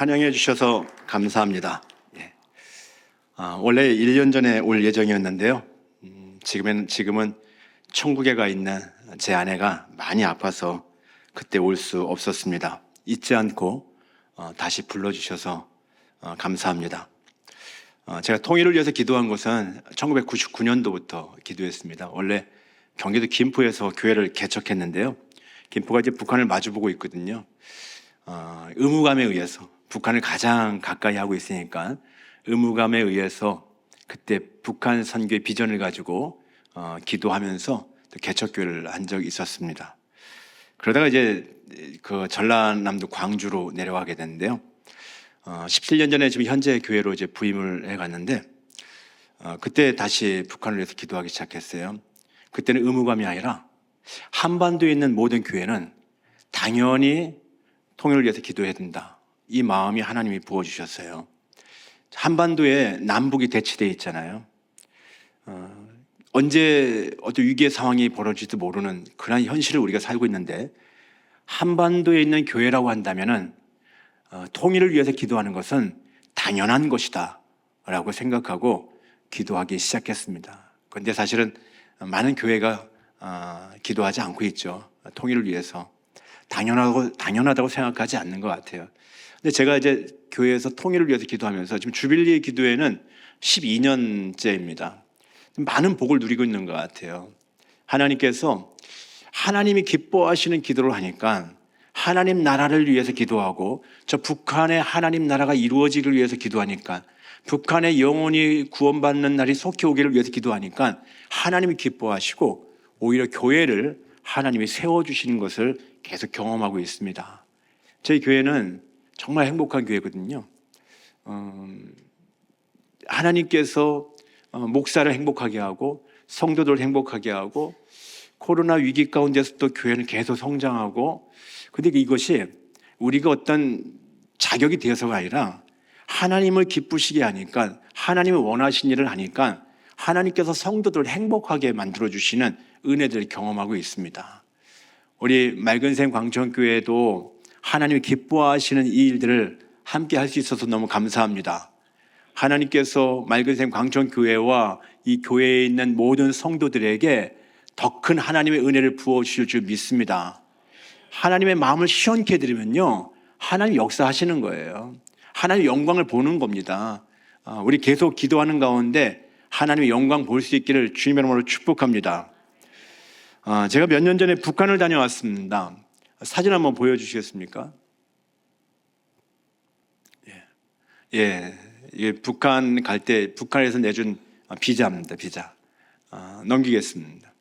환영해 주셔서 감사합니다. 예. 원래 1년 전에 올 예정이었는데요. 지금은 천국에 가 있는 제 아내가 많이 아파서 그때 올 수 없었습니다. 잊지 않고 다시 불러주셔서 감사합니다. 제가 통일을 위해서 기도한 것은 1999년도부터 기도했습니다. 원래 경기도 김포에서 교회를 개척했는데요. 김포가 이제 북한을 마주보고 있거든요. 의무감에 의해서 북한을 가장 가까이 하고 있으니까 의무감에 의해서 그때 북한 선교의 비전을 가지고 기도하면서 개척교회를 한 적이 있었습니다. 그러다가 이제 그 전라남도 광주로 내려가게 됐는데요. 17년 전에 지금 현재 교회로 이제 부임을 해갔는데 그때 다시 북한을 위해서 기도하기 시작했어요. 그때는 의무감이 아니라 한반도에 있는 모든 교회는 당연히 통일을 위해서 기도해야 된다. 이 마음이 하나님이 부어주셨어요. 한반도에 남북이 대치되어 있잖아요. 언제 어떤 위기의 상황이 벌어질지도 모르는 그런 현실을 우리가 살고 있는데 한반도에 있는 교회라고 한다면은 통일을 위해서 기도하는 것은 당연한 것이다 라고 생각하고 기도하기 시작했습니다. 그런데 사실은 많은 교회가 기도하지 않고 있죠. 통일을 위해서 당연하다고 생각하지 않는 것 같아요. 근데 제가 이제 교회에서 통일을 위해서 기도하면서 지금 주빌리 기도회는 12년째입니다. 많은 복을 누리고 있는 것 같아요. 하나님께서 하나님이 기뻐하시는 기도를 하니까 하나님 나라를 위해서 기도하고 저 북한의 하나님 나라가 이루어지기를 위해서 기도하니까 북한의 영혼이 구원받는 날이 속히 오기를 위해서 기도하니까 하나님이 기뻐하시고 오히려 교회를 하나님이 세워주시는 것을 계속 경험하고 있습니다. 저희 교회는 정말 행복한 교회거든요. 하나님께서 목사를 행복하게 하고 성도들을 행복하게 하고 코로나 위기 가운데서도 교회는 계속 성장하고, 근데 이것이 우리가 어떤 자격이 되어서가 아니라 하나님을 기쁘시게 하니까, 하나님이 원하신 일을 하니까 하나님께서 성도들을 행복하게 만들어주시는 은혜들을 경험하고 있습니다. 우리 맑은샘 광천교회도 하나님이 기뻐하시는 이 일들을 함께 할 수 있어서 너무 감사합니다. 하나님께서 맑은샘 광천교회와 이 교회에 있는 모든 성도들에게 더 큰 하나님의 은혜를 부어주실 줄 믿습니다. 하나님의 마음을 시원케 해드리면요, 하나님 역사하시는 거예요. 하나님의 영광을 보는 겁니다. 우리 계속 기도하는 가운데 하나님의 영광 볼 수 있기를 주님의 이름으로 축복합니다. 제가 몇 년 전에 북한을 다녀왔습니다. 사진 한번 보여주시겠습니까? 예, 이게 북한 갈 때 북한에서 내준 비자입니다. 비자. 넘기겠습니다.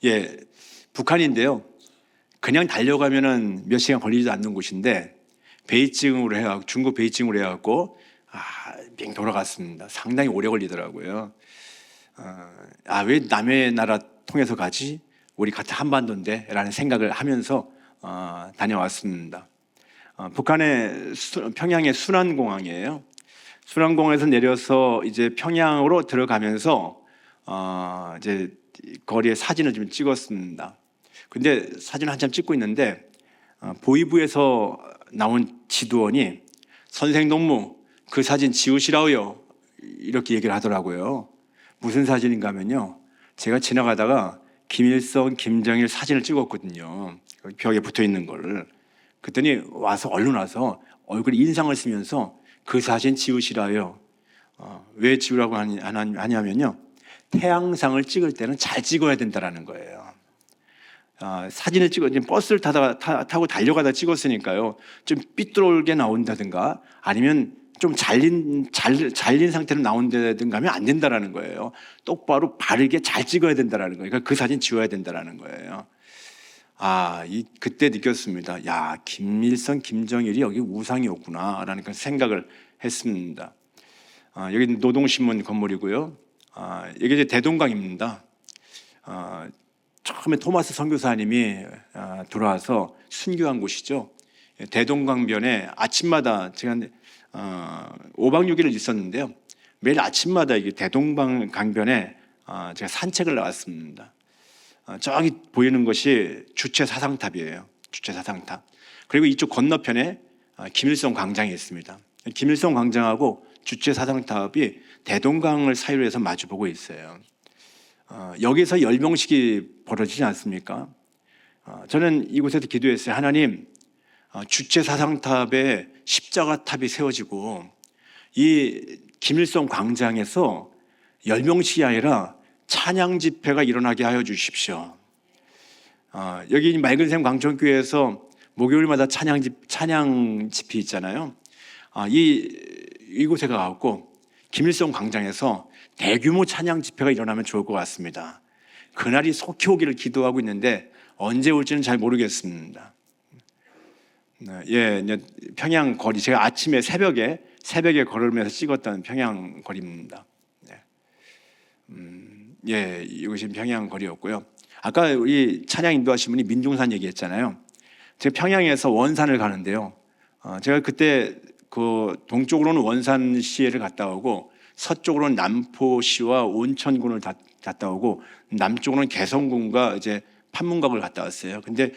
예, 북한인데요. 그냥 달려가면은 몇 시간 걸리지 않는 곳인데 베이징으로 해갖고 중국 베이징으로 해갖고 빙 돌아갔습니다. 상당히 오래 걸리더라고요. 왜 남의 나라 통해서 가지? 우리 같은 한반도인데 라는 생각을 하면서 다녀왔습니다. 북한의 평양의 순안공항이에요. 순안공항에서 내려서 이제 평양으로 들어가면서 이제 거리에 사진을 좀 찍었습니다. 근데 사진을 한참 찍고 있는데 보위부에서 나온 지도원이 선생 동무 그 사진 지우시라고요 이렇게 얘기를 하더라고요. 무슨 사진인가 하면요, 제가 지나가다가 김일성, 김정일 사진을 찍었거든요. 벽에 붙어 있는 거를. 그랬더니 얼른 와서 얼굴에 인상을 쓰면서 그 사진 지우시라요. 왜 지우라고 하냐면요, 태양상을 찍을 때는 잘 찍어야 된다는 거예요. 사진을 지금 버스를 타고 달려가다 찍었으니까요, 좀 삐뚤게 나온다든가 아니면 좀 잘린 상태로 나온다든가 하면 안 된다는 거예요. 똑바로 바르게 잘 찍어야 된다는 거예요. 그러니까 그 사진 지워야 된다는 거예요. 그때 느꼈습니다. 야, 김일성, 김정일이 여기 우상이었구나라는 생각을 했습니다. 여기 노동신문 건물이고요. 여기 이제 대동강입니다. 처음에 토마스 선교사님이 들어와서 순교한 곳이죠. 대동강변에 아침마다 제가 5박 6일을 있었는데요. 매일 아침마다 이게 대동강변에 제가 산책을 나왔습니다. 저기 보이는 것이 주체 사상탑이에요. 주체 사상탑. 그리고 이쪽 건너편에 김일성 광장이 있습니다. 김일성 광장하고 주체 사상탑이 대동강을 사이로 해서 마주보고 있어요. 여기서 열병식이 벌어지지 않습니까? 저는 이곳에서 기도했어요. 하나님, 주체 사상탑에 십자가 탑이 세워지고 이 김일성 광장에서 열병식이 아니라 찬양 집회가 일어나게 하여 주십시오. 여기 맑은샘 광천교회에서 목요일마다 찬양 집회 있잖아요. 이곳에 가갖고 김일성 광장에서 대규모 찬양 집회가 일어나면 좋을 것 같습니다. 그날이 속히 오기를 기도하고 있는데 언제 올지는 잘 모르겠습니다. 평양 거리, 제가 아침에 새벽에 걸으면서 찍었던 평양 거리입니다. 이것이 평양 거리였고요. 아까 우리 찬양 인도하신 분이 민중산 얘기했잖아요. 제가 평양에서 원산을 가는데요. 제가 그때 그 동쪽으로는 원산시를 갔다 오고 서쪽으로는 남포시와 온천군을 갔다 오고 남쪽으로는 개성군과 이제 판문각을 갔다 왔어요. 근데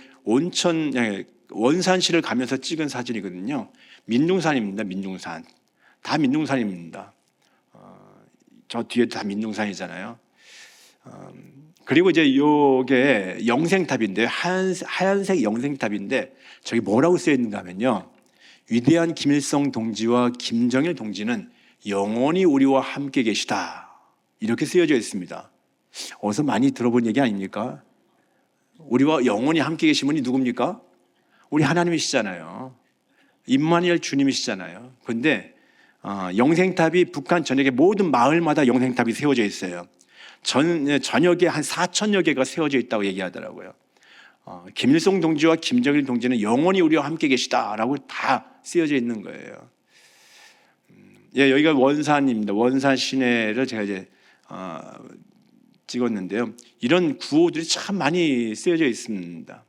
원산시를 가면서 찍은 사진이거든요. 민중산입니다. 민중산. 다 민중산입니다. 저 뒤에 다 민중산이잖아요. 그리고 이제 요게 영생탑인데 하얀색 영생탑인데 저기 뭐라고 쓰여 있는가 하면요. 위대한 김일성 동지와 김정일 동지는 영원히 우리와 함께 계시다. 이렇게 쓰여져 있습니다. 어디서 많이 들어본 얘기 아닙니까? 우리와 영원히 함께 계신 분이 누굽니까? 우리 하나님이시잖아요. 임마누엘 주님이시잖아요. 그런데 영생탑이 북한 전역의 모든 마을마다 영생탑이 세워져 있어요. 전역에 한 4천여 개가 세워져 있다고 얘기하더라고요. 김일성 동지와 김정일 동지는 영원히 우리와 함께 계시다라고 다 쓰여져 있는 거예요. 여기가 원산입니다. 원산 시내를 제가 이제 찍었는데요. 이런 구호들이 참 많이 쓰여져 있습니다.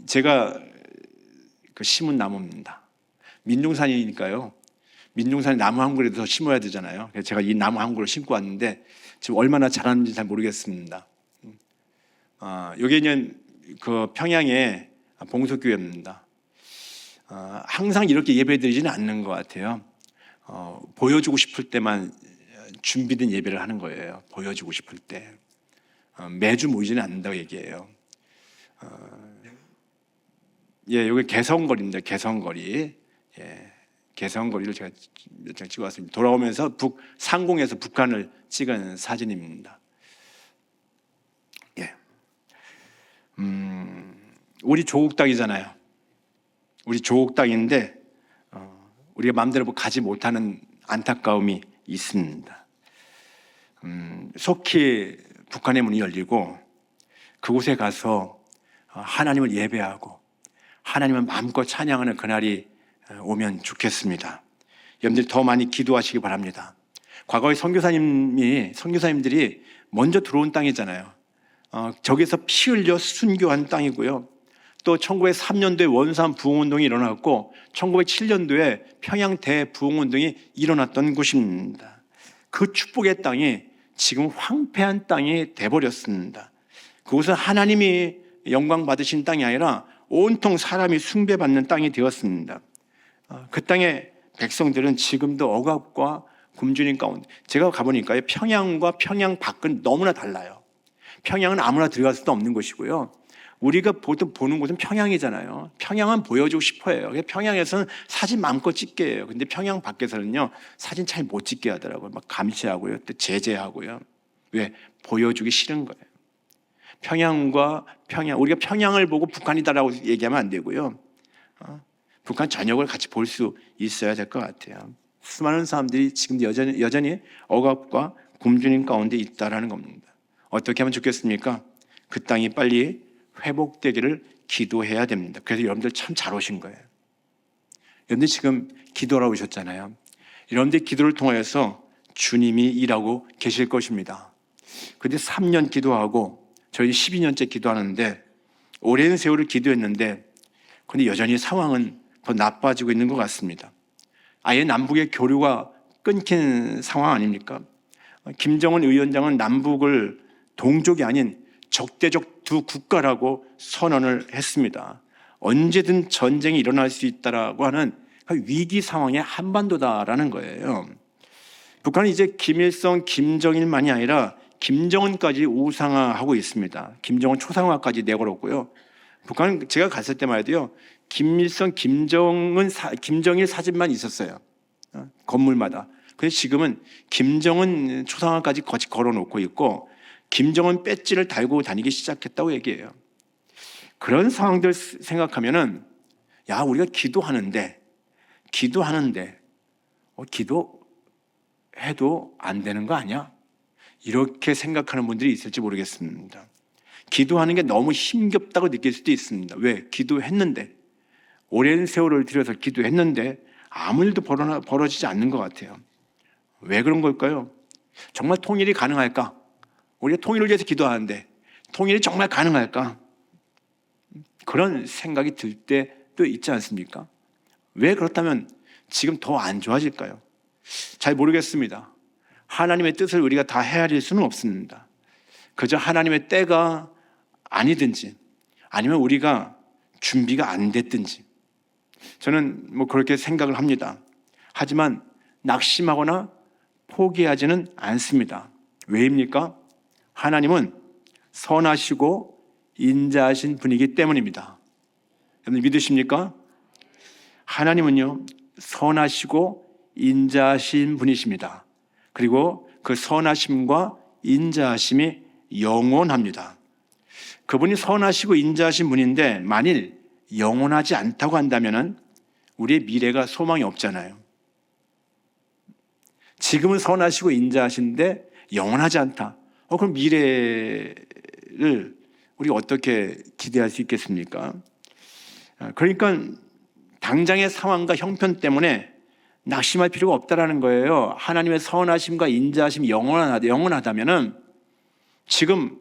제가 그 심은 나무입니다. 민중산이니까요. 민중산에 나무 한 그루를 더 심어야 되잖아요. 그래서 제가 이 나무 한 그루를 심고 왔는데 지금 얼마나 자랐는지 잘 모르겠습니다. 여기는 그 평양의 봉소교회입니다. 항상 이렇게 예배드리지는 않는 것 같아요. 보여주고 싶을 때만 준비된 예배를 하는 거예요. 보여주고 싶을 때. 매주 모이지는 않는다고 얘기해요. 여기 개성거리입니다. 개성거리. 개성거리를 제가 몇 장 찍어왔습니다. 돌아오면서 상공에서 북한을 찍은 사진입니다. 우리 조국 땅이잖아요. 우리 조국 땅인데 우리가 마음대로 가지 못하는 안타까움이 있습니다. 속히 북한의 문이 열리고 그곳에 가서 하나님을 예배하고 하나님을 마음껏 찬양하는 그날이 오면 좋겠습니다. 여러분들이 더 많이 기도하시기 바랍니다. 과거에 선교사님들이 먼저 들어온 땅이잖아요. 저기서 피 흘려 순교한 땅이고요. 또 1903년도에 원산 부흥운동이 일어났고 1907년도에 평양 대부흥운동이 일어났던 곳입니다. 그 축복의 땅이 지금 황폐한 땅이 돼버렸습니다. 그곳은 하나님이 영광 받으신 땅이 아니라 온통 사람이 숭배받는 땅이 되었습니다. 그 땅의 백성들은 지금도 억압과 굶주림 가운데, 제가 가보니까요, 평양과 평양 밖은 너무나 달라요. 평양은 아무나 들어갈 수도 없는 곳이고요. 우리가 보통 보는 곳은 평양이잖아요. 평양은 보여주고 싶어요. 평양에서는 사진 마음껏 찍게 해요. 근데 평양 밖에서는요, 사진 잘 못 찍게 하더라고요. 막 감시하고요, 또 제재하고요. 왜? 보여주기 싫은 거예요. 우리가 평양을 보고 북한이다라고 얘기하면 안 되고요. 북한 전역을 같이 볼 수 있어야 될 것 같아요. 수많은 사람들이 지금 여전히 억압과 굶주림 가운데 있다라는 겁니다. 어떻게 하면 좋겠습니까? 그 땅이 빨리 회복되기를 기도해야 됩니다. 그래서 여러분들 참 잘 오신 거예요. 여러분들 지금 기도하러 오셨잖아요. 여러분들 기도를 통하여서 주님이 일하고 계실 것입니다. 그런데 3년 기도하고 저희 12년째 기도하는데 오랜 세월을 기도했는데 그런데 여전히 상황은 더 나빠지고 있는 것 같습니다. 아예 남북의 교류가 끊긴 상황 아닙니까? 김정은 위원장은 남북을 동족이 아닌 적대적 두 국가라고 선언을 했습니다. 언제든 전쟁이 일어날 수 있다라고 하는 위기 상황의 한반도다라는 거예요. 북한은 이제 김일성, 김정일만이 아니라 김정은까지 우상화하고 있습니다. 김정은 초상화까지 내걸었고요. 북한은 제가 갔을 때만 해도요, 김일성, 김정일 사진만 있었어요. 건물마다. 그래서 지금은 김정은 초상화까지 걸어놓고 있고 김정은 배지를 달고 다니기 시작했다고 얘기해요. 그런 상황들 생각하면은 야, 우리가 기도하는데 기도해도 안 되는 거 아니야? 이렇게 생각하는 분들이 있을지 모르겠습니다. 기도하는 게 너무 힘겹다고 느낄 수도 있습니다. 왜? 기도했는데, 오랜 세월을 들여서 기도했는데 아무 일도 벌어지지 않는 것 같아요. 왜 그런 걸까요? 정말 통일이 가능할까? 우리가 통일을 위해서 기도하는데 통일이 정말 가능할까? 그런 생각이 들 때도 있지 않습니까? 왜 그렇다면 지금 더 안 좋아질까요? 잘 모르겠습니다. 하나님의 뜻을 우리가 다 헤아릴 수는 없습니다. 그저 하나님의 때가 아니든지 아니면 우리가 준비가 안 됐든지 저는 그렇게 생각을 합니다. 하지만 낙심하거나 포기하지는 않습니다. 왜입니까? 하나님은 선하시고 인자하신 분이기 때문입니다. 여러분 믿으십니까? 하나님은요, 선하시고 인자하신 분이십니다. 그리고 그 선하심과 인자하심이 영원합니다. 그분이 선하시고 인자하신 분인데 만일 영원하지 않다고 한다면 우리의 미래가 소망이 없잖아요. 지금은 선하시고 인자하신데 영원하지 않다. 그럼 미래를 우리가 어떻게 기대할 수 있겠습니까? 그러니까 당장의 상황과 형편 때문에 낙심할 필요가 없다라는 거예요. 하나님의 선하심과 인자하심이 영원하다면은 지금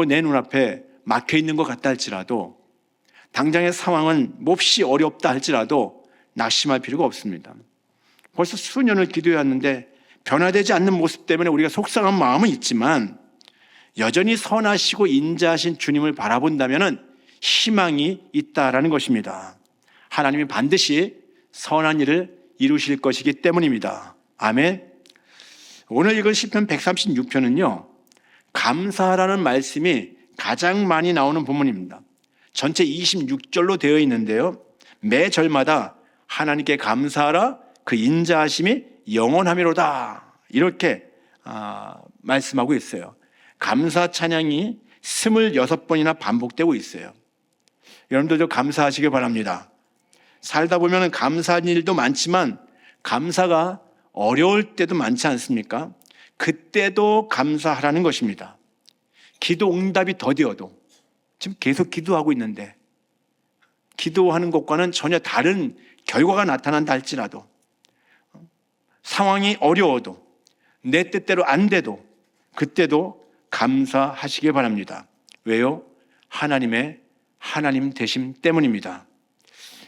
내 눈앞에 막혀 있는 것 같다 할지라도 당장의 상황은 몹시 어렵다 할지라도 낙심할 필요가 없습니다. 벌써 수년을 기도해왔는데 변화되지 않는 모습 때문에 우리가 속상한 마음은 있지만 여전히 선하시고 인자하신 주님을 바라본다면 희망이 있다라는 것입니다. 하나님이 반드시 선한 일을 이루실 것이기 때문입니다. 아멘. 오늘 읽은 시편 136편은요, 감사라는 말씀이 가장 많이 나오는 본문입니다. 전체 26절로 되어 있는데요, 매 절마다 하나님께 감사하라, 그 인자하심이 영원하미로다, 이렇게 말씀하고 있어요. 감사 찬양이 26번이나 반복되고 있어요. 여러분들도 감사하시길 바랍니다. 살다 보면 감사한 일도 많지만 감사가 어려울 때도 많지 않습니까? 그때도 감사하라는 것입니다. 기도 응답이 더디어도 지금 계속 기도하고 있는데 기도하는 것과는 전혀 다른 결과가 나타난다 할지라도 상황이 어려워도 내 뜻대로 안 돼도 그때도 감사하시길 바랍니다. 왜요? 하나님 되심 때문입니다.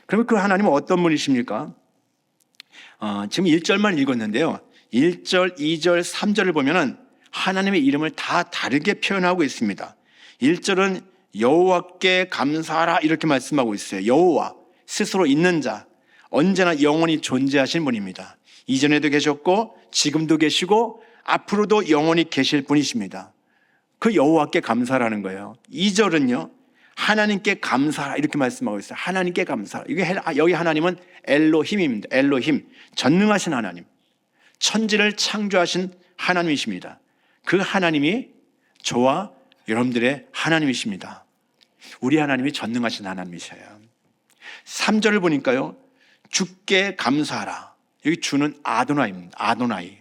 그러면 그 하나님은 어떤 분이십니까? 지금 1절만 읽었는데요, 1절, 2절, 3절을 보면 하나님의 이름을 다 다르게 표현하고 있습니다. 1절은 여호와께 감사하라 이렇게 말씀하고 있어요. 여호와, 스스로 있는 자, 언제나 영원히 존재하신 분입니다. 이전에도 계셨고 지금도 계시고 앞으로도 영원히 계실 분이십니다. 그 여호와께 감사라는 거예요. 2절은요, 하나님께 감사하라 이렇게 말씀하고 있어요. 하나님께 감사하라. 여기 하나님은 엘로힘입니다. 엘로힘, 전능하신 하나님, 천지를 창조하신 하나님이십니다. 그 하나님이 저와 여러분들의 하나님이십니다. 우리 하나님이 전능하신 하나님이셔요. 3절을 보니까요, 주께 감사하라. 여기 주는 아도나이입니다. 아도나이,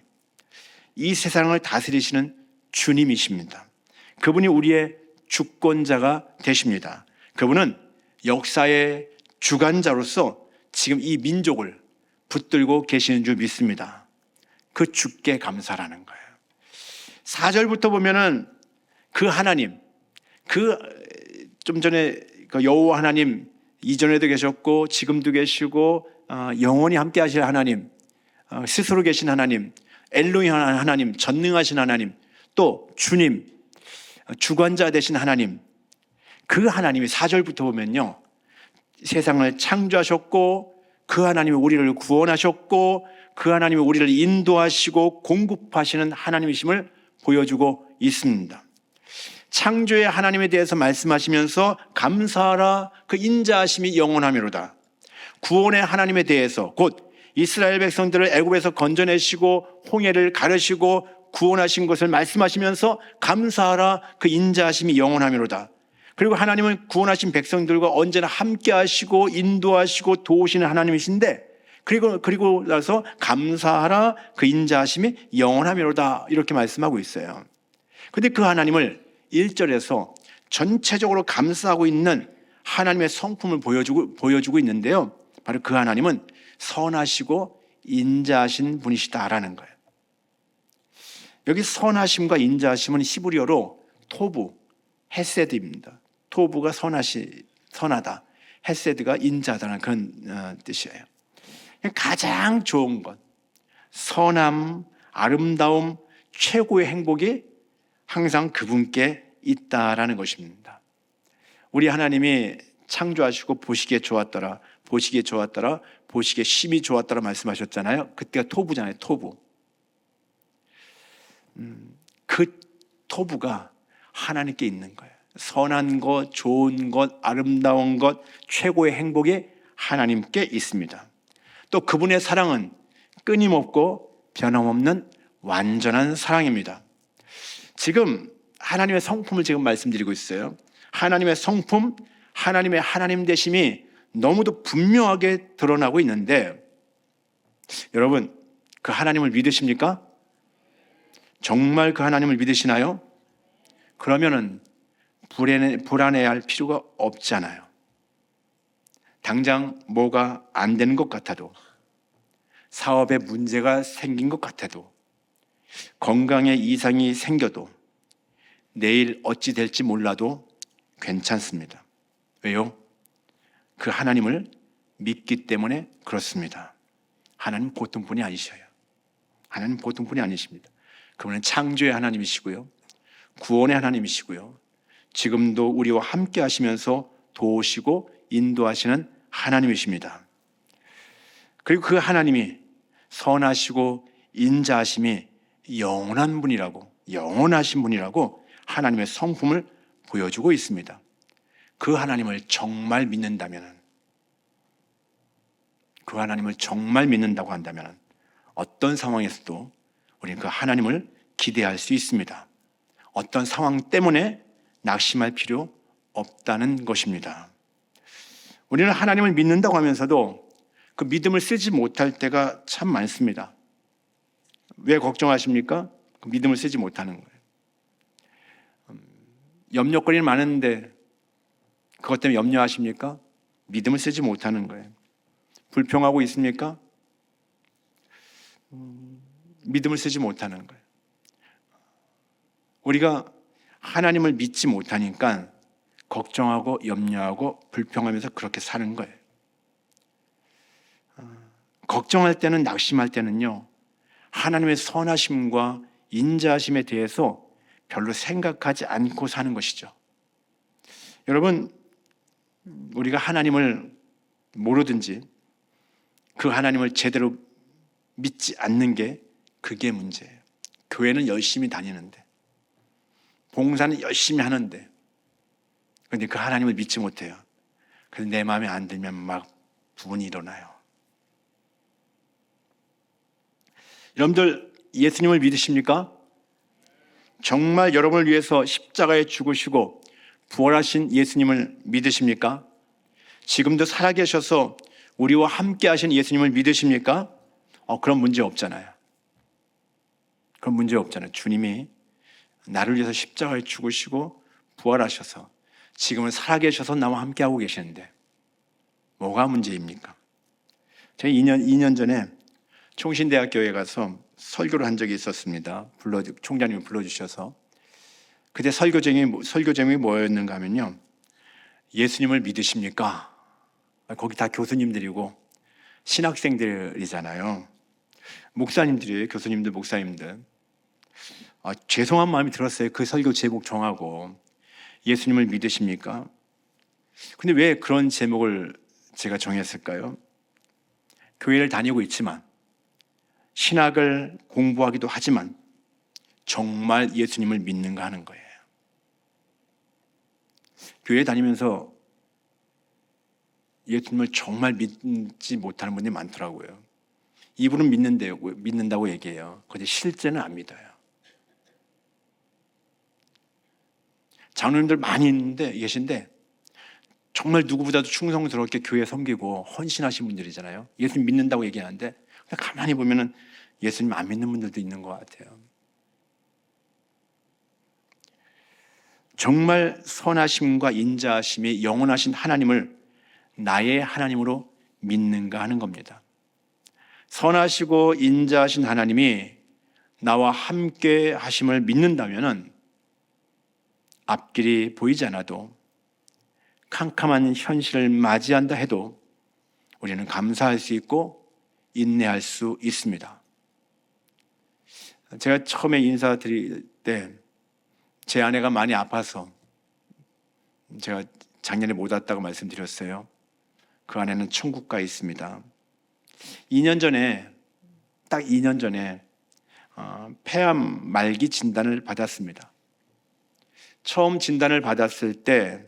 이 세상을 다스리시는 주님이십니다. 그분이 우리의 주권자가 되십니다. 그분은 역사의 주관자로서 지금 이 민족을 붙들고 계시는 줄 믿습니다. 그 주께 감사라는 거예요. 4절부터 보면은 그 하나님, 좀 전에 그 여호와 하나님, 이전에도 계셨고 지금도 계시고 영원히 함께 하실 하나님, 스스로 계신 하나님, 엘로히 하나님, 전능하신 하나님, 또 주님, 주관자 되신 하나님, 그 하나님이 4절부터 보면요, 세상을 창조하셨고 그 하나님이 우리를 구원하셨고 그 하나님이 우리를 인도하시고 공급하시는 하나님이심을 보여주고 있습니다. 창조의 하나님에 대해서 말씀하시면서 감사하라, 그 인자하심이 영원하미로다. 구원의 하나님에 대해서, 곧 이스라엘 백성들을 애굽에서 건져내시고 홍해를 가르시고 구원하신 것을 말씀하시면서 감사하라, 그 인자하심이 영원하미로다. 그리고 하나님은 구원하신 백성들과 언제나 함께 하시고 인도하시고 도우시는 하나님이신데, 그리고 나서 감사하라, 그 인자하심이 영원하미로다, 이렇게 말씀하고 있어요. 그런데 그 하나님을 1절에서 전체적으로 감사하고 있는 하나님의 성품을 보여주고 있는데요, 바로 그 하나님은 선하시고 인자하신 분이시다라는 거예요. 여기 선하심과 인자하심은 히브리어로 토부, 헤세드입니다. 토부가 선하다, 헤세드가 인자하다는 그런 뜻이에요. 가장 좋은 것, 선함, 아름다움, 최고의 행복이 항상 그분께 있다라는 것입니다. 우리 하나님이 창조하시고 보시기에 좋았더라, 보시기에 좋았더라, 보시기에 심히 좋았더라 말씀하셨잖아요. 그때가 토부잖아요. 토부. 그 토부가 하나님께 있는 거예요. 선한 것, 좋은 것, 아름다운 것, 최고의 행복이 하나님께 있습니다. 또 그분의 사랑은 끊임없고 변함없는 완전한 사랑입니다. 지금 하나님의 성품을 지금 말씀드리고 있어요. 하나님의 성품, 하나님의 하나님 되심이 너무도 분명하게 드러나고 있는데, 여러분, 그 하나님을 믿으십니까? 정말 그 하나님을 믿으시나요? 그러면은 불안해할 필요가 없잖아요. 당장 뭐가 안 되는 것 같아도, 사업에 문제가 생긴 것 같아도, 건강에 이상이 생겨도, 내일 어찌 될지 몰라도 괜찮습니다. 왜요? 그 하나님을 믿기 때문에 그렇습니다. 하나님 보통 분이 아니셔요. 하나님 보통 분이 아니십니다. 그분은 창조의 하나님이시고요, 구원의 하나님이시고요, 지금도 우리와 함께 하시면서 도우시고 인도하시는 하나님이십니다. 그리고 그 하나님이 선하시고 인자하심이 영원한 분이라고, 영원하신 분이라고 하나님의 성품을 보여주고 있습니다. 그 하나님을 정말 믿는다면, 그 하나님을 정말 믿는다고 한다면 어떤 상황에서도 우리는 그 하나님을 기대할 수 있습니다. 어떤 상황 때문에 낙심할 필요 없다는 것입니다. 우리는 하나님을 믿는다고 하면서도 그 믿음을 쓰지 못할 때가 참 많습니다. 왜 걱정하십니까? 그 믿음을 쓰지 못하는 거예요. 염려거리는 많은데 그것 때문에 염려하십니까? 믿음을 쓰지 못하는 거예요. 불평하고 있습니까? 믿음을 쓰지 못하는 거예요. 우리가 하나님을 믿지 못하니까 걱정하고 염려하고 불평하면서 그렇게 사는 거예요. 걱정할 때는, 낙심할 때는요, 하나님의 선하심과 인자하심에 대해서 별로 생각하지 않고 사는 것이죠. 여러분, 우리가 하나님을 모르든지 그 하나님을 제대로 믿지 않는 게, 그게 문제예요. 교회는 열심히 다니는데, 봉사는 열심히 하는데, 그런데 그 하나님을 믿지 못해요. 그래서 내 마음에 안 들면 막 분이 일어나요. 여러분들, 예수님을 믿으십니까? 정말 여러분을 위해서 십자가에 죽으시고 부활하신 예수님을 믿으십니까? 지금도 살아계셔서 우리와 함께 하신 예수님을 믿으십니까? 그런 문제 없잖아요. 그런 문제 없잖아요. 주님이 나를 위해서 십자가에 죽으시고 부활하셔서 지금은 살아계셔서 나와 함께하고 계시는데 뭐가 문제입니까? 제가 2년 전에 총신대학교에 가서 설교를 한 적이 있었습니다. 총장님이 불러주셔서. 그때 설교 제목이 뭐였는가 하면요, 예수님을 믿으십니까? 거기 다 교수님들이고 신학생들이잖아요. 목사님들이에요. 교수님들, 목사님들. 죄송한 마음이 들었어요. 그 설교 제목 정하고 예수님을 믿으십니까? 근데 왜 그런 제목을 제가 정했을까요? 교회를 다니고 있지만 신학을 공부하기도 하지만 정말 예수님을 믿는가 하는 거예요. 교회 다니면서 예수님을 정말 믿지 못하는 분들이 많더라고요. 이분은 믿는다고 얘기해요. 그런데 실제는 안 믿어요. 장로님들 많이 계신데 정말 누구보다도 충성스럽게 교회 섬기고 헌신하신 분들이잖아요. 예수님 믿는다고 얘기하는데 그냥 가만히 보면은 예수님 안 믿는 분들도 있는 것 같아요. 정말 선하심과 인자하심이 영원하신 하나님을 나의 하나님으로 믿는가 하는 겁니다. 선하시고 인자하신 하나님이 나와 함께 하심을 믿는다면 앞길이 보이지 않아도 캄캄한 현실을 맞이한다 해도 우리는 감사할 수 있고 인내할 수 있습니다. 제가 처음에 인사드릴 때 제 아내가 많이 아파서 제가 작년에 못 왔다고 말씀드렸어요. 그 아내는 천국가에 있습니다. 2년 전에, 딱 2년 전에 폐암 말기 진단을 받았습니다. 처음 진단을 받았을 때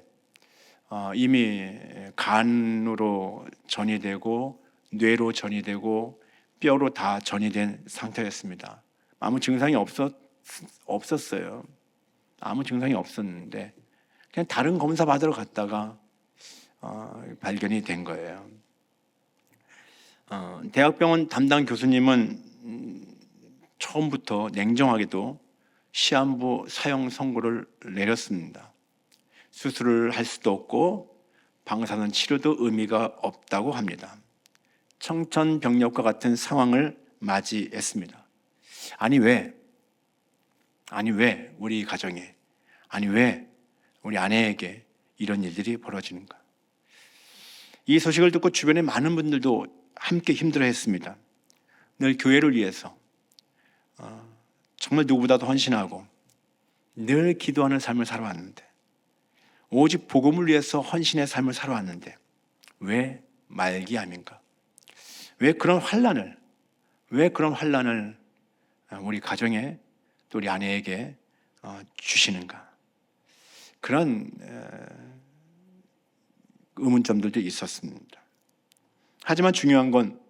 이미 간으로 전이 되고 뇌로 전이 되고 뼈로 다 전이 된 상태였습니다. 아무 증상이 없었어요. 아무 증상이 없었는데 그냥 다른 검사 받으러 갔다가 발견이 된 거예요. 대학병원 담당 교수님은 처음부터 냉정하게도 시한부 사형 선고를 내렸습니다. 수술을 할 수도 없고 방사선 치료도 의미가 없다고 합니다. 청천벽력과 같은 상황을 맞이했습니다. 아니 왜 우리 가정에, 아니 왜 우리 아내에게 이런 일들이 벌어지는가? 이 소식을 듣고 주변에 많은 분들도 함께 힘들어했습니다. 늘 교회를 위해서 정말 누구보다도 헌신하고 늘 기도하는 삶을 살아왔는데, 오직 복음을 위해서 헌신의 삶을 살아왔는데 왜 말기암인가? 왜 그런 환난을 우리 가정에 또 우리 아내에게 주시는가? 그런 의문점들도 있었습니다. 하지만 중요한 건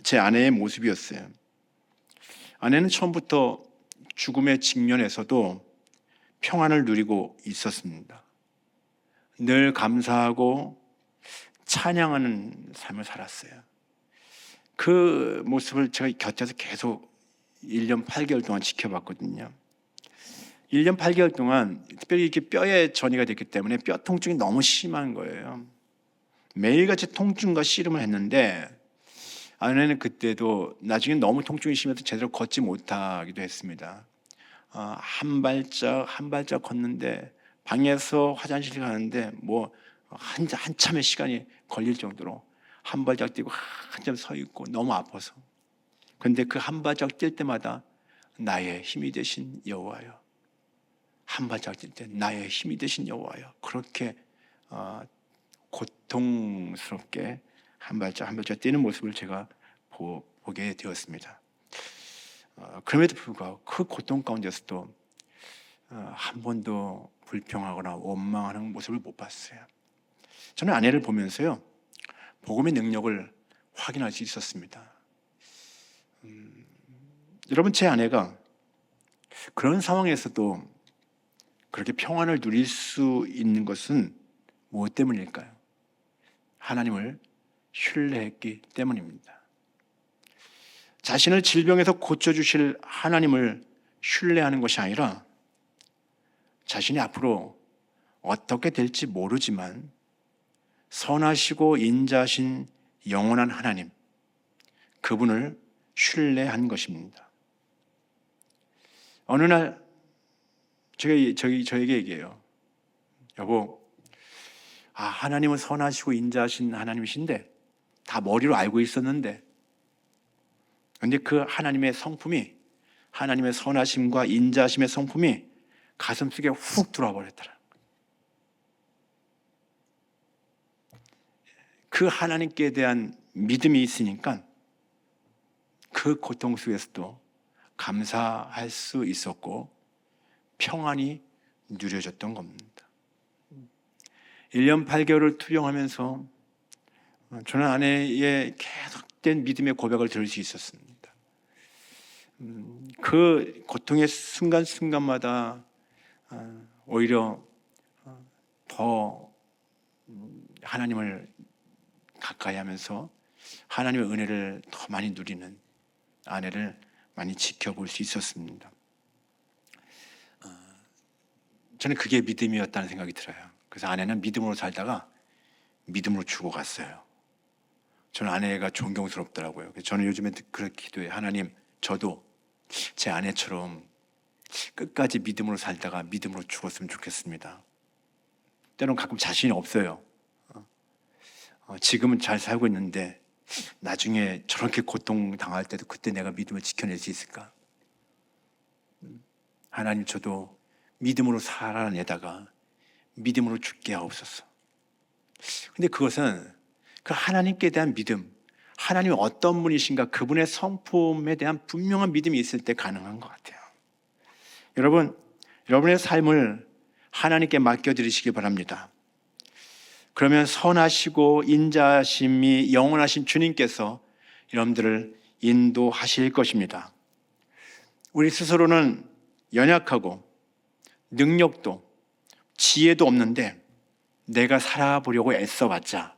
제 아내의 모습이었어요. 아내는 처음부터 죽음의 직면에서도 평안을 누리고 있었습니다. 늘 감사하고 찬양하는 삶을 살았어요. 그 모습을 제가 곁에서 계속 1년 8개월 동안 지켜봤거든요. 1년 8개월 동안 특별히 이렇게 뼈에 전이가 됐기 때문에 뼈 통증이 너무 심한 거예요. 매일같이 통증과 씨름을 했는데 아내는 그때도 나중에 너무 통증이 심해서 제대로 걷지 못하기도 했습니다. 한 발짝 걷는데 방에서 화장실 가는데 한참의 시간이 걸릴 정도로 한 발짝 뛰고 한참 서 있고 너무 아파서. 그런데 그 한 발짝 뛸 때마다 나의 힘이 되신 여호와여, 한 발짝 뛸 때 나의 힘이 되신 여호와여, 그렇게 고통스럽게 한 발짝 뛰는 모습을 제가 보게 되었습니다. 그럼에도 불구하고 그 고통 가운데서도 한 번도 불평하거나 원망하는 모습을 못 봤어요. 저는 아내를 보면서요, 복음의 능력을 확인할 수 있었습니다. 여러분, 제 아내가 그런 상황에서도 그렇게 평안을 누릴 수 있는 것은 무엇 때문일까요? 하나님을 신뢰했기 때문입니다. 자신을 질병에서 고쳐주실 하나님을 신뢰하는 것이 아니라 자신이 앞으로 어떻게 될지 모르지만 선하시고 인자하신 영원한 하나님, 그분을 신뢰한 것입니다. 어느 날 저에게 얘기해요. 여보, 하나님은 선하시고 인자하신 하나님이신데 다 머리로 알고 있었는데 그런데 그 하나님의 성품이, 하나님의 선하심과 인자심의 성품이 가슴속에 훅 들어와 버렸더라. 그 하나님께 대한 믿음이 있으니까 그 고통 속에서도 감사할 수 있었고 평안이 누려졌던 겁니다. 1년 8개월을 투병하면서 저는 아내의 계속된 믿음의 고백을 들을 수 있었습니다. 그 고통의 순간순간마다 오히려 더 하나님을 가까이 하면서 하나님의 은혜를 더 많이 누리는 아내를 많이 지켜볼 수 있었습니다. 저는 그게 믿음이었다는 생각이 들어요. 그래서 아내는 믿음으로 살다가 믿음으로 죽어갔어요. 저는 아내가 존경스럽더라고요. 그래서 저는 요즘에 그렇게 기도해요. 하나님, 저도 제 아내처럼 끝까지 믿음으로 살다가 믿음으로 죽었으면 좋겠습니다. 때로는 가끔 자신이 없어요. 지금은 잘 살고 있는데 나중에 저렇게 고통당할 때도 그때 내가 믿음을 지켜낼 수 있을까? 하나님, 저도 믿음으로 살아내다가 믿음으로 죽게 하옵소서. 근데 그것은 그 하나님께 대한 믿음, 하나님이 어떤 분이신가, 그분의 성품에 대한 분명한 믿음이 있을 때 가능한 것 같아요. 여러분, 여러분의 삶을 하나님께 맡겨드리시기 바랍니다. 그러면 선하시고 인자심이 영원하신 주님께서 여러분들을 인도하실 것입니다. 우리 스스로는 연약하고 능력도 지혜도 없는데 내가 살아보려고 애써봤자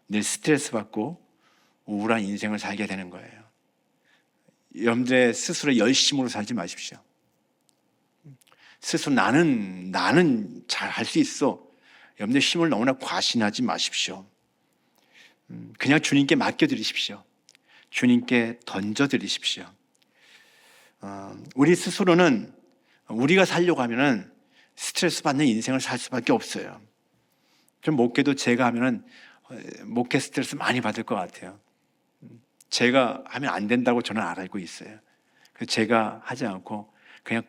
늘 스트레스 받고 우울한 인생을 살게 되는 거예요. 여러분들의 스스로 열심으로 살지 마십시오. 스스로 나는 잘 할 수 있어. 여러분들 힘을 너무나 과신하지 마십시오. 그냥 주님께 맡겨드리십시오. 주님께 던져드리십시오. 우리 스스로는 우리가 살려고 하면은 스트레스 받는 인생을 살 수밖에 없어요. 좀 목회도 제가 하면은 목회 스트레스 많이 받을 것 같아요. 제가 하면 안 된다고 저는 알고 있어요. 그래서 제가 하지 않고 그냥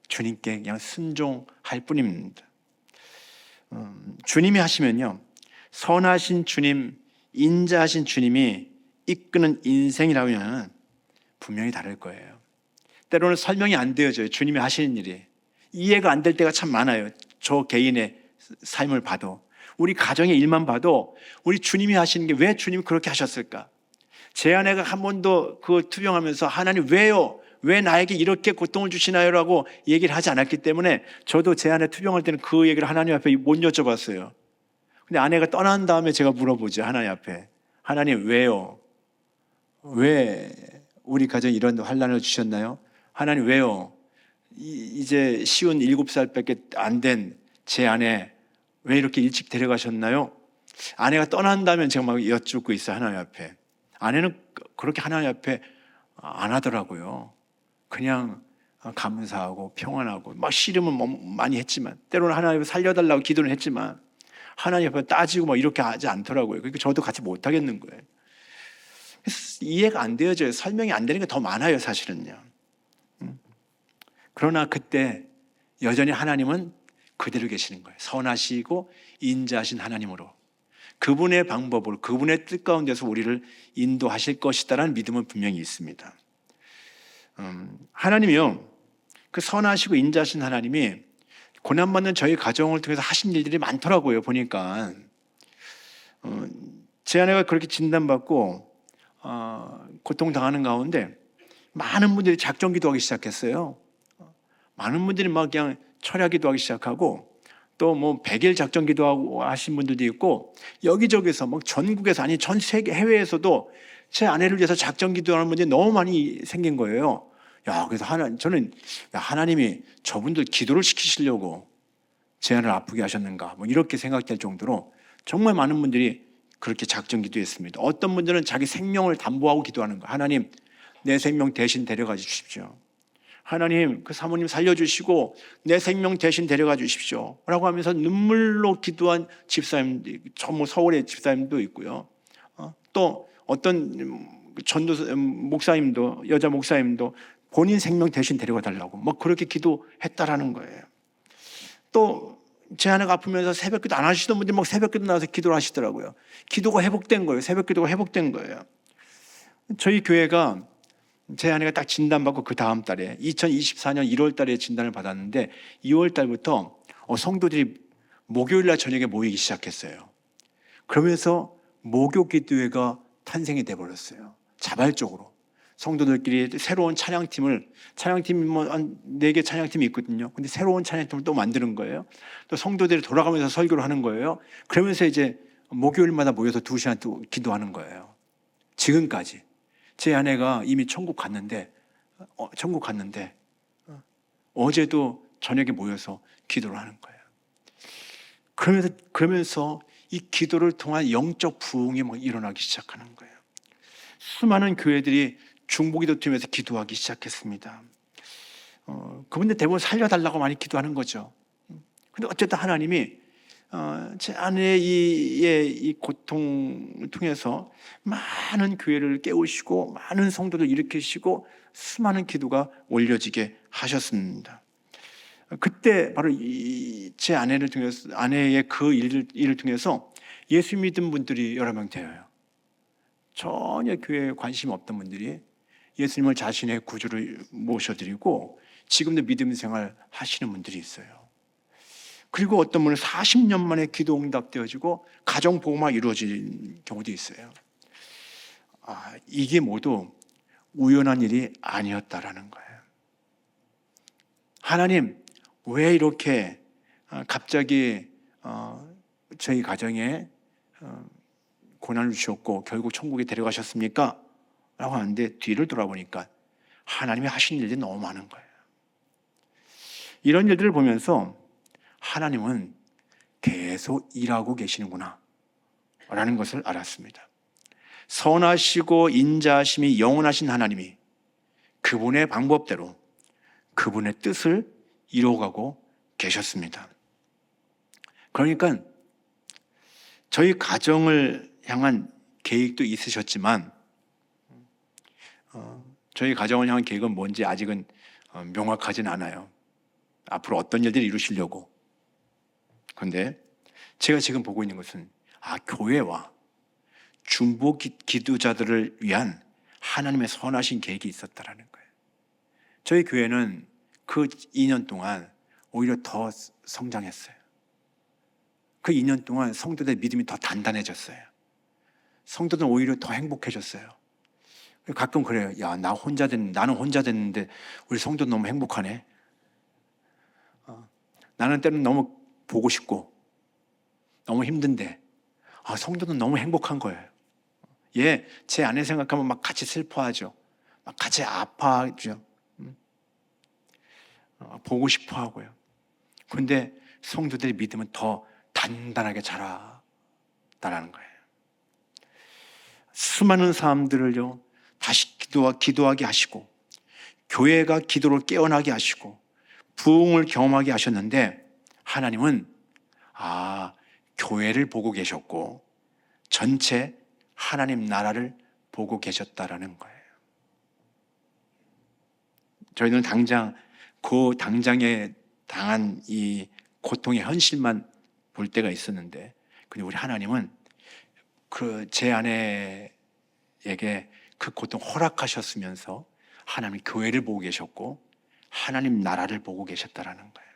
주님께 그냥 순종할 뿐입니다. 주님이 하시면요, 선하신 주님, 인자하신 주님이 이끄는 인생이라면 분명히 다를 거예요. 때로는 설명이 안 되어져요. 주님이 하시는 일이 이해가 안 될 때가 참 많아요. 저 개인의 삶을 봐도, 우리 가정의 일만 봐도 우리 주님이 하시는 게 왜 주님이 그렇게 하셨을까? 제 아내가 한 번도 그 투병하면서 하나님 왜요? 왜 나에게 이렇게 고통을 주시나요? 라고 얘기를 하지 않았기 때문에 저도 제 아내 투병할 때는 그 얘기를 하나님 앞에 못 여쭤봤어요. 근데 아내가 떠난 다음에 제가 물어보죠. 하나님 앞에, 하나님 왜요? 왜 우리 가정에 이런 환난을 주셨나요? 하나님 왜요? 이제 쉬운 7살밖에 안 된 제 아내 왜 이렇게 일찍 데려가셨나요? 아내가 떠난다면 제가 막 여쭙고 있어요. 하나님 앞에. 아내는 그렇게 하나님 앞에 안 하더라고요. 그냥 감사하고 평안하고 막 씨름은 많이 했지만, 때로는 하나님을 살려달라고 기도는 했지만 하나님 앞에 따지고 막 이렇게 하지 않더라고요. 그러니까 저도 같이 못 하겠는 거예요. 그래서 이해가 안 되어져요. 설명이 안 되는 게 더 많아요, 사실은요. 그러나 그때 여전히 하나님은 그대로 계시는 거예요. 선하시고 인자하신 하나님으로 그분의 방법으로, 그분의 뜻 가운데서 우리를 인도하실 것이다라는 믿음은 분명히 있습니다. 하나님이요, 그 선하시고 인자하신 하나님이 고난받는 저희 가정을 통해서 하신 일들이 많더라고요. 보니까 제 아내가 그렇게 진단받고 고통당하는 가운데 많은 분들이 작정 기도하기 시작했어요. 많은 분들이 막 그냥 철야 기도하기 시작하고, 또 뭐 100일 작정 기도하고 하신 분들도 있고, 여기저기서 막 전국에서, 아니 전 세계 해외에서도 제 아내를 위해서 작정 기도하는 분들이 너무 많이 생긴 거예요. 그래서 저는 하나님이 저분들 기도를 시키시려고 제 아내를 아프게 하셨는가, 뭐 이렇게 생각될 정도로 정말 많은 분들이 그렇게 작정 기도했습니다. 어떤 분들은 자기 생명을 담보하고 기도하는 거. 하나님, 내 생명 대신 데려가 주십시오. 하나님, 그 사모님 살려주시고 내 생명 대신 데려가 주십시오 라고 하면서 눈물로 기도한 집사님도, 서울의 집사님도 있고요. 또 어떤 전도 목사님도 여자 목사님도 본인 생명 대신 데려가 달라고 뭐 그렇게 기도했다라는 거예요. 또 제 아내가 아프면서 새벽기도 안 하시던 분들이 막 새벽기도 나와서 기도를 하시더라고요. 기도가 회복된 거예요. 새벽기도가 회복된 거예요. 저희 교회가 제 아내가 딱 진단받고 그 다음 달에 2024년 1월 달에 진단을 받았는데 2월 달부터 성도들이 목요일 날 저녁에 모이기 시작했어요. 그러면서 목요 기도회가 탄생이 돼 버렸어요. 자발적으로. 성도들끼리 새로운 찬양팀이 뭐 한 4개 찬양팀이 있거든요. 근데 새로운 찬양팀을 또 만드는 거예요. 또 성도들이 돌아가면서 설교를 하는 거예요. 그러면서 이제 목요일마다 모여서 2시간 또 기도하는 거예요. 지금까지. 제 아내가 이미 천국 갔는데 어제도 저녁에 모여서 기도를 하는 거예요. 그러면서 이 기도를 통한 영적 부흥이 막 일어나기 시작하는 거예요. 수많은 교회들이 중보기도팀에서 기도하기 시작했습니다. 그분들 대부분 살려달라고 많이 기도하는 거죠. 근데 어쨌든 하나님이 제 아내의 이 고통을 통해서 많은 교회를 깨우시고 많은 성도들 일으키시고 수많은 기도가 올려지게 하셨습니다. 그때 바로 제 아내의 그 일을 통해서 예수 믿은 분들이 여러 명 되어요. 전혀 교회에 관심 없던 분들이 예수님을 자신의 구주로 모셔드리고 지금도 믿음 생활 하시는 분들이 있어요. 그리고 어떤 분은 40년 만에 기도 응답되어지고 가정 보호가 이루어진 경우도 있어요. 이게 모두 우연한 일이 아니었다라는 거예요. 하나님, 왜 이렇게 갑자기 저희 가정에 고난을 주셨고 결국 천국에 데려가셨습니까? 라고 하는데 뒤를 돌아보니까 하나님이 하신 일들이 너무 많은 거예요. 이런 일들을 보면서 하나님은 계속 일하고 계시는구나 라는 것을 알았습니다. 선하시고 인자하심이 영원하신 하나님이 그분의 방법대로 그분의 뜻을 이루어가고 계셨습니다. 그러니까 저희 가정을 향한 계획도 있으셨지만 저희 가정을 향한 계획은 뭔지 아직은 명확하진 않아요. 앞으로 어떤 일들을 이루시려고. 그런데 제가 지금 보고 있는 것은 교회와 중보 기도자들을 위한 하나님의 선하신 계획이 있었다라는 거예요. 저희 교회는 그 2년 동안 오히려 더 성장했어요. 그 2년 동안 성도들의 믿음이 더 단단해졌어요. 성도들은 오히려 더 행복해졌어요. 가끔 그래요. 나는 혼자 됐는데 우리 성도는 너무 행복하네. 나는 때는 너무 보고 싶고 너무 힘든데 성도는 너무 행복한 거예요. 제 아내 생각하면 막 같이 슬퍼하죠. 막 같이 아파하죠. 보고 싶어 하고요. 그런데 성도들의 믿음은 더 단단하게 자라다라는 거예요. 수많은 사람들을요 다시 기도하게 하시고 교회가 기도를 깨어나게 하시고 부흥을 경험하게 하셨는데 하나님은 교회를 보고 계셨고 전체 하나님 나라를 보고 계셨다라는 거예요. 저희는 당장에 당한 이 고통의 현실만 볼 때가 있었는데 근데 우리 하나님은 제 아내에게 그 고통 허락하셨으면서 하나님 교회를 보고 계셨고 하나님 나라를 보고 계셨다라는 거예요.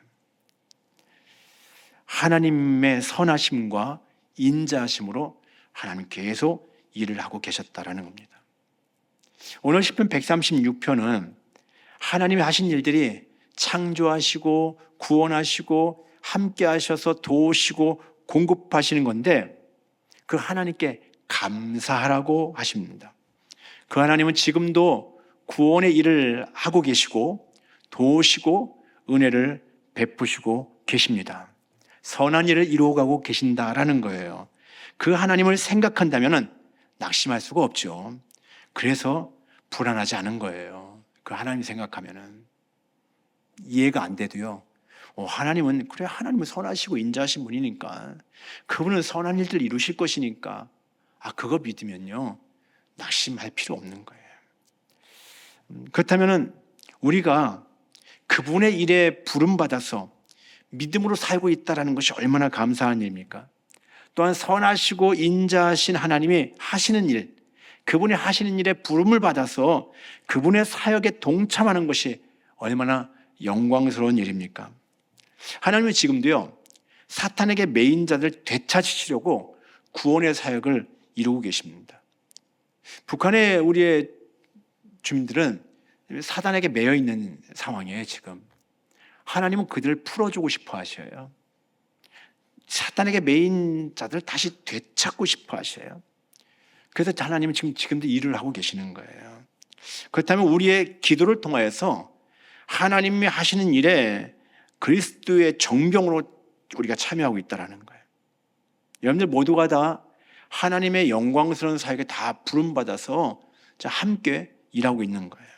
하나님의 선하심과 인자하심으로 하나님 계속 일을 하고 계셨다라는 겁니다. 오늘 시편 136편은 하나님이 하신 일들이 창조하시고 구원하시고 함께 하셔서 도우시고 공급하시는 건데 그 하나님께 감사하라고 하십니다. 그 하나님은 지금도 구원의 일을 하고 계시고 도우시고 은혜를 베푸시고 계십니다. 선한 일을 이루어가고 계신다라는 거예요. 그 하나님을 생각한다면 낙심할 수가 없죠. 그래서 불안하지 않은 거예요. 그 하나님 생각하면은 이해가 안 돼도요. 하나님은 선하시고 인자하신 분이니까 그분은 선한 일들 이루실 것이니까 그거 믿으면요 낙심할 필요 없는 거예요. 그렇다면 우리가 그분의 일에 부름받아서 믿음으로 살고 있다는 것이 얼마나 감사한 일입니까? 또한 선하시고 인자하신 하나님이 하시는 일, 그분이 하시는 일에 부름을 받아서 그분의 사역에 동참하는 것이 얼마나 영광스러운 일입니까? 하나님은 지금도요, 사탄에게 매인 자들 되찾으시려고 구원의 사역을 이루고 계십니다. 북한의 우리의 주민들은 사단에게 매여 있는 상황이에요, 지금. 하나님은 그들을 풀어주고 싶어 하셔요. 사탄에게 매인 자들 다시 되찾고 싶어 하셔요. 그래서 하나님은 지금도 일을 하고 계시는 거예요. 그렇다면 우리의 기도를 통하여서 하나님이 하시는 일에 그리스도의 정병으로 우리가 참여하고 있다는 거예요. 여러분들 모두가 다 하나님의 영광스러운 사역에 다 부름받아서 함께 일하고 있는 거예요.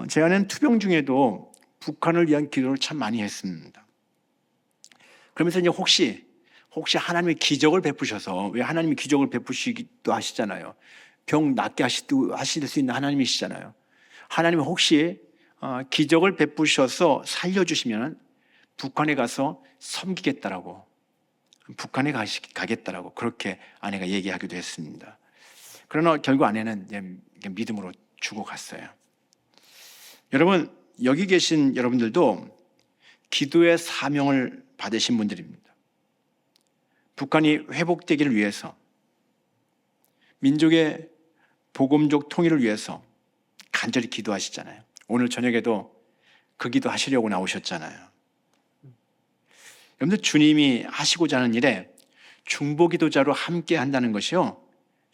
제 아내는 투병 중에도 북한을 위한 기도를 참 많이 했습니다. 그러면서 이제 혹시 하나님이 기적을 베푸셔서, 왜 하나님이 기적을 베푸시기도 하시잖아요. 병 낫게 하실 수 있는 하나님이시잖아요. 하나님이 혹시 기적을 베푸셔서 살려주시면 북한에 가서 섬기겠다라고, 북한에 가겠다라고 그렇게 아내가 얘기하기도 했습니다. 그러나 결국 아내는 믿음으로 죽어갔어요. 여러분, 여기 계신 여러분들도 기도의 사명을 받으신 분들입니다. 북한이 회복되기를 위해서, 민족의 복음적 통일을 위해서 간절히 기도하시잖아요. 오늘 저녁에도 그 기도하시려고 나오셨잖아요. 여러분들, 주님이 하시고자 하는 일에 중보기도자로 함께 한다는 것이요,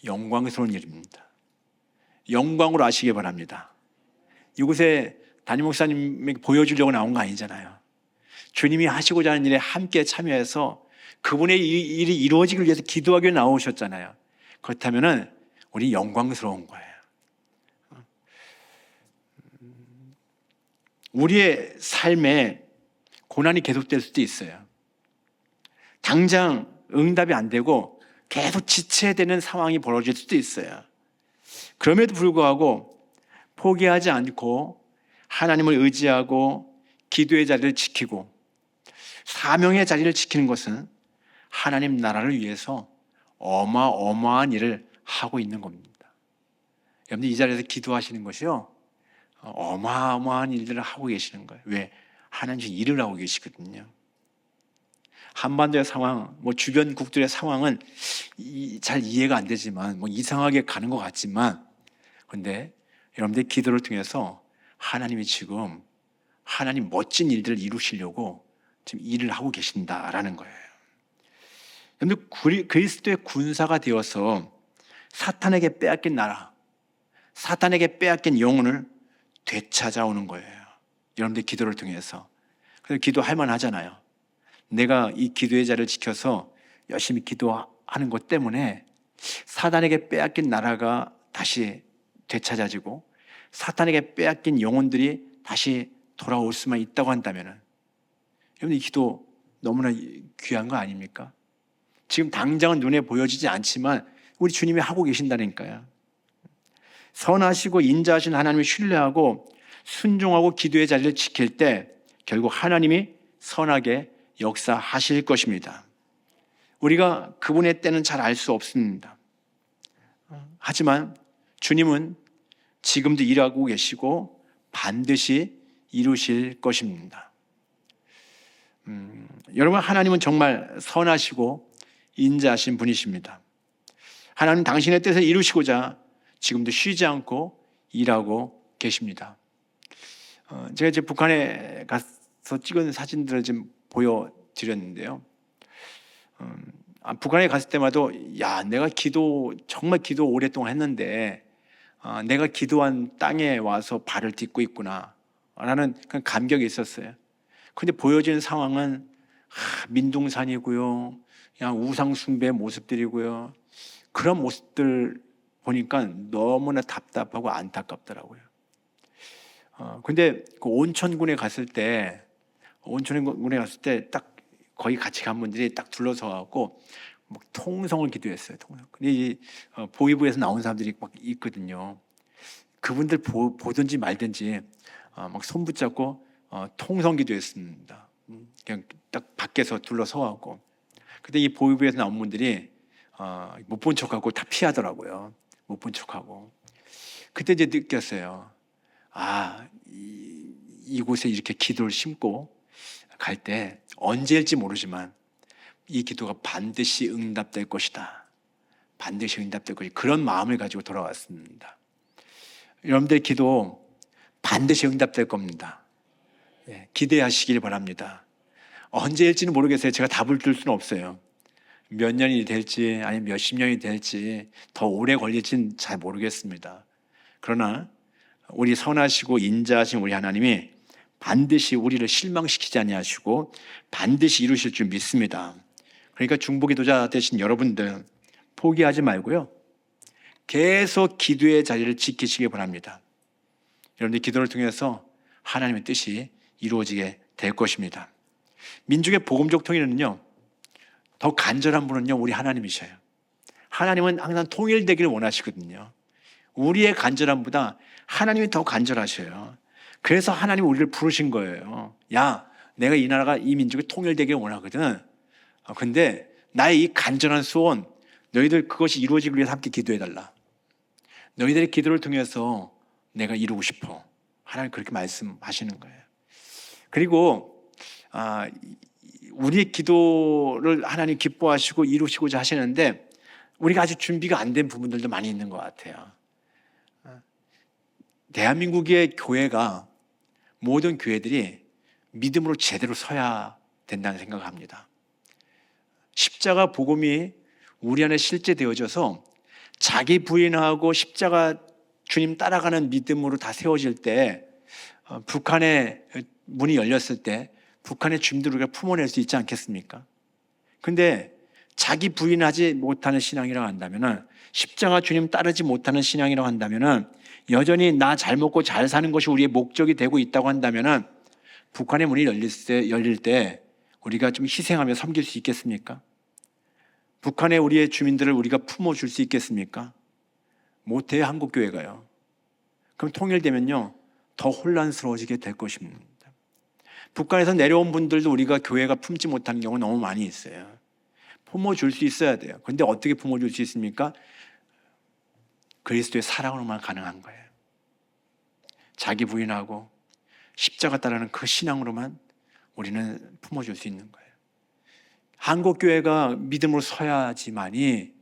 영광스러운 일입니다. 영광으로 아시기 바랍니다. 이곳에 담임 목사님에게 보여주려고 나온 거 아니잖아요. 주님이 하시고자 하는 일에 함께 참여해서 그분의 일이 이루어지기 위해서 기도하기 위해 나오셨잖아요. 그렇다면 우리 영광스러운 거예요. 우리의 삶에 고난이 계속될 수도 있어요. 당장 응답이 안 되고 계속 지체되는 상황이 벌어질 수도 있어요. 그럼에도 불구하고 포기하지 않고 하나님을 의지하고 기도의 자리를 지키고 사명의 자리를 지키는 것은 하나님 나라를 위해서 어마어마한 일을 하고 있는 겁니다. 여러분들, 이 자리에서 기도하시는 것이요, 어마어마한 일들을 하고 계시는 거예요. 왜? 하나님이 일을 하고 계시거든요. 한반도의 상황, 주변국들의 상황은 잘 이해가 안 되지만, 이상하게 가는 것 같지만, 그런데 여러분들의 기도를 통해서 하나님이 지금 하나님 멋진 일들을 이루시려고 지금 일을 하고 계신다라는 거예요. 여러분들, 그리스도의 군사가 되어서 사탄에게 빼앗긴 나라, 사탄에게 빼앗긴 영혼을 되찾아오는 거예요. 여러분들 기도를 통해서. 그래서 기도할 만하잖아요. 내가 이 기도의 자리를 지켜서 열심히 기도하는 것 때문에 사탄에게 빼앗긴 나라가 다시 되찾아지고 사탄에게 빼앗긴 영혼들이 다시 돌아올 수만 있다고 한다면, 여러분, 이 기도 너무나 귀한 거 아닙니까? 지금 당장은 눈에 보여지지 않지만 우리 주님이 하고 계신다니까요. 선하시고 인자하신 하나님을 신뢰하고 순종하고 기도의 자리를 지킬 때 결국 하나님이 선하게 역사하실 것입니다. 우리가 그분의 때는 잘 알 수 없습니다. 하지만 주님은 지금도 일하고 계시고 반드시 이루실 것입니다. 여러분, 하나님은 정말 선하시고 인자하신 분이십니다. 하나님 당신의 뜻을 이루시고자 지금도 쉬지 않고 일하고 계십니다. 제가 이제 북한에 가서 찍은 사진들을 좀 보여드렸는데요. 북한에 갔을 때마다 내가 정말 기도 오랫동안 했는데 내가 기도한 땅에 와서 발을 딛고 있구나 라는 그런 감격이 있었어요. 그런데 보여지는 상황은 민둥산이고요, 그냥 우상숭배의 모습들이고요. 그런 모습들 보니까 너무나 답답하고 안타깝더라고요. 근데 그 온천군에 갔을 때 딱 거기 같이 간 분들이 딱 둘러서 갖고 막 통성을 기도했어요. 통성. 근데 이 보위부에서 나온 사람들이 막 있거든요. 그분들 보든지 말든지 막 손 붙잡고 통성 기도했습니다. 그냥 딱 밖에서 둘러서갖고. 근데 이 보위부에서 나온 분들이 못 본 척하고 다 피하더라고요. 못 본 척하고. 그때 이제 느꼈어요. 이곳에 이렇게 기도를 심고 갈 때 언제일지 모르지만 이 기도가 반드시 응답될 것이다. 반드시 응답될 것이다. 그런 마음을 가지고 돌아왔습니다. 여러분들의 기도 반드시 응답될 겁니다. 기대하시길 바랍니다. 언제일지는 모르겠어요. 제가 답을 줄 수는 없어요. 몇 년이 될지 아니면 몇십 년이 될지 더 오래 걸릴지는 잘 모르겠습니다. 그러나 우리 선하시고 인자하신 우리 하나님이 반드시 우리를 실망시키지 아니하시고 반드시 이루실 줄 믿습니다. 그러니까 중보기도자 되신 여러분들 포기하지 말고요. 계속 기도의 자리를 지키시기 바랍니다. 여러분들 기도를 통해서 하나님의 뜻이 이루어지게 될 것입니다. 민족의 복음적 통일은요, 더 간절한 분은요, 우리 하나님이셔요. 하나님은 항상 통일되기를 원하시거든요. 우리의 간절함보다 하나님이 더 간절하셔요. 그래서 하나님이 우리를 부르신 거예요. 야, 내가 이 나라가 이 민족이 통일되기를 원하거든. 근데 나의 이 간절한 소원, 너희들 그것이 이루어지기 위해서 함께 기도해달라. 너희들의 기도를 통해서 내가 이루고 싶어. 하나님 그렇게 말씀하시는 거예요. 그리고 우리의 기도를 하나님 기뻐하시고 이루시고자 하시는데 우리가 아직 준비가 안 된 부분들도 많이 있는 것 같아요. 대한민국의 교회가 모든 교회들이 믿음으로 제대로 서야 된다는 생각을 합니다. 십자가 복음이 우리 안에 실제 되어져서 자기 부인하고 십자가 주님 따라가는 믿음으로 다 세워질 때 북한의 문이 열렸을 때 북한의 주민들을 우리가 품어낼 수 있지 않겠습니까? 근데 자기 부인하지 못하는 신앙이라고 한다면 십자가 주님 따르지 못하는 신앙이라고 한다면 여전히 나 잘 먹고 잘 사는 것이 우리의 목적이 되고 있다고 한다면 북한의 문이 열릴 때 우리가 좀 희생하며 섬길 수 있겠습니까? 북한의 우리의 주민들을 우리가 품어줄 수 있겠습니까? 못해요, 한국교회가요. 그럼 통일되면요, 더 혼란스러워지게 될 것입니다. 북한에서 내려온 분들도 우리가 교회가 품지 못하는 경우가 너무 많이 있어요. 품어줄 수 있어야 돼요. 그런데 어떻게 품어줄 수 있습니까? 그리스도의 사랑으로만 가능한 거예요. 자기 부인하고 십자가 따르는 그 신앙으로만 우리는 품어줄 수 있는 거예요. 한국교회가 믿음으로 서야지만이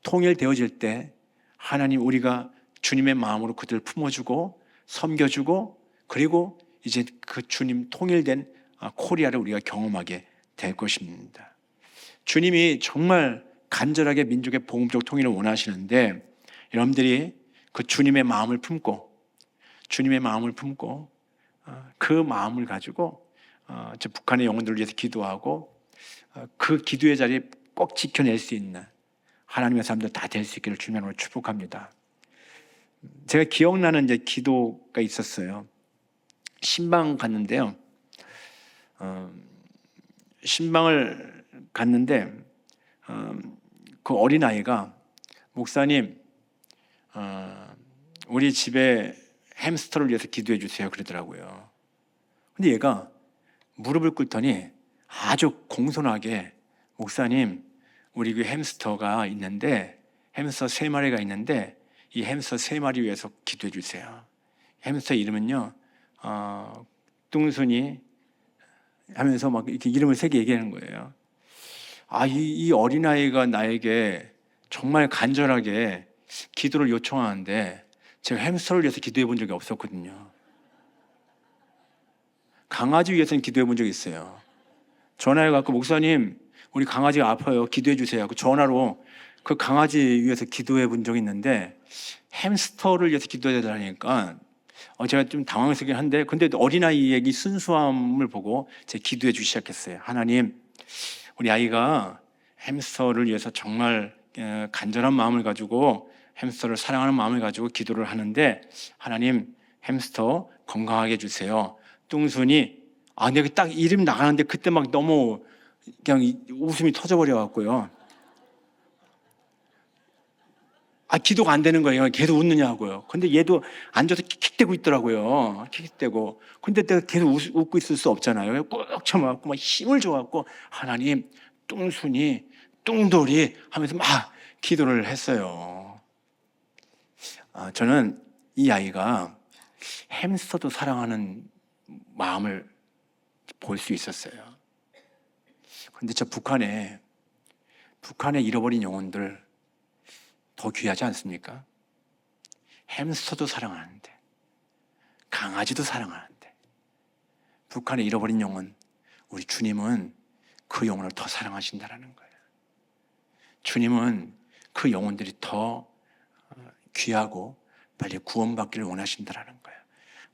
통일되어질 때 하나님 우리가 주님의 마음으로 그들을 품어주고 섬겨주고 그리고 이제 그 주님 통일된 코리아를 우리가 경험하게 될 것입니다. 주님이 정말 간절하게 민족의 복음적 통일을 원하시는데 여러분들이 그 주님의 마음을 품고 그 마음을 가지고 저 북한의 영혼들을 위해서 기도하고 그 기도의 자리에 꼭 지켜낼 수 있는 하나님의 사람들 다 될 수 있기를 주님으로 축복합니다. 제가 기억나는 이제 기도가 있었어요. 신방 갔는데요. 신방을 갔는데 그 어린아이가 목사님 우리 집에 햄스터를 위해서 기도해 주세요 그러더라고요. 근데 얘가 무릎을 꿇더니 아주 공손하게 목사님 우리 그 햄스터가 있는데 햄스터 3마리가 있는데 이 햄스터 3마리 위해서 기도해 주세요. 햄스터 이름은요 뚱순이 하면서 막 이렇게 이름을 3개 얘기하는 거예요. 이 어린아이가 나에게 정말 간절하게 기도를 요청하는데 제가 햄스터를 위해서 기도해 본 적이 없었거든요. 강아지 위해서는 기도해 본 적이 있어요. 전화해 갖고 목사님 우리 강아지가 아파요 기도해 주세요. 전화로 그 강아지 위해서 기도해 본 적이 있는데 햄스터를 위해서 기도해 달라니까 제가 좀 당황스럽긴 한데 근데 어린아이의 이 순수함을 보고 제가 기도해 주기 시작했어요. 하나님 우리 아이가 햄스터를 위해서 정말 간절한 마음을 가지고 햄스터를 사랑하는 마음을 가지고 기도를 하는데 하나님 햄스터 건강하게 해주세요. 뚱순이 내가 딱 이름 나가는데 그때 막 너무 그냥 웃음이 터져버려 갖고요. 기도가 안 되는 거예요. 계속 웃느냐고요. 근데 얘도 앉아서 킥킥대고 있더라고요. 킥킥대고. 근데 내가 계속 웃고 있을 수 없잖아요. 꾹 참아갖고 막 힘을 줘갖고 하나님 뚱순이 뚱돌이 하면서 막 기도를 했어요. 저는 이 아이가 햄스터도 사랑하는 마음을 볼 수 있었어요. 그런데 저 북한에 잃어버린 영혼들 더 귀하지 않습니까? 햄스터도 사랑하는데, 강아지도 사랑하는데, 북한에 잃어버린 영혼, 우리 주님은 그 영혼을 더 사랑하신다는 거예요. 주님은 그 영혼들이 더 귀하고 빨리 구원받기를 원하신다는 거예요.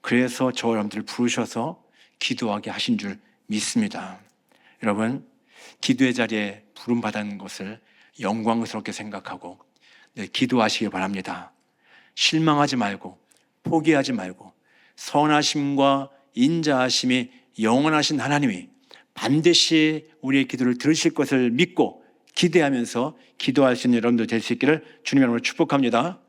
그래서 저 여러분들을 부르셔서 기도하게 하신 줄 믿습니다. 여러분, 기도의 자리에 부름받은 것을 영광스럽게 생각하고 기도하시기 바랍니다. 실망하지 말고 포기하지 말고 선하심과 인자하심이 영원하신 하나님이 반드시 우리의 기도를 들으실 것을 믿고 기대하면서 기도할 수 있는 여러분들 될 수 있기를 주님의 이름으로 축복합니다.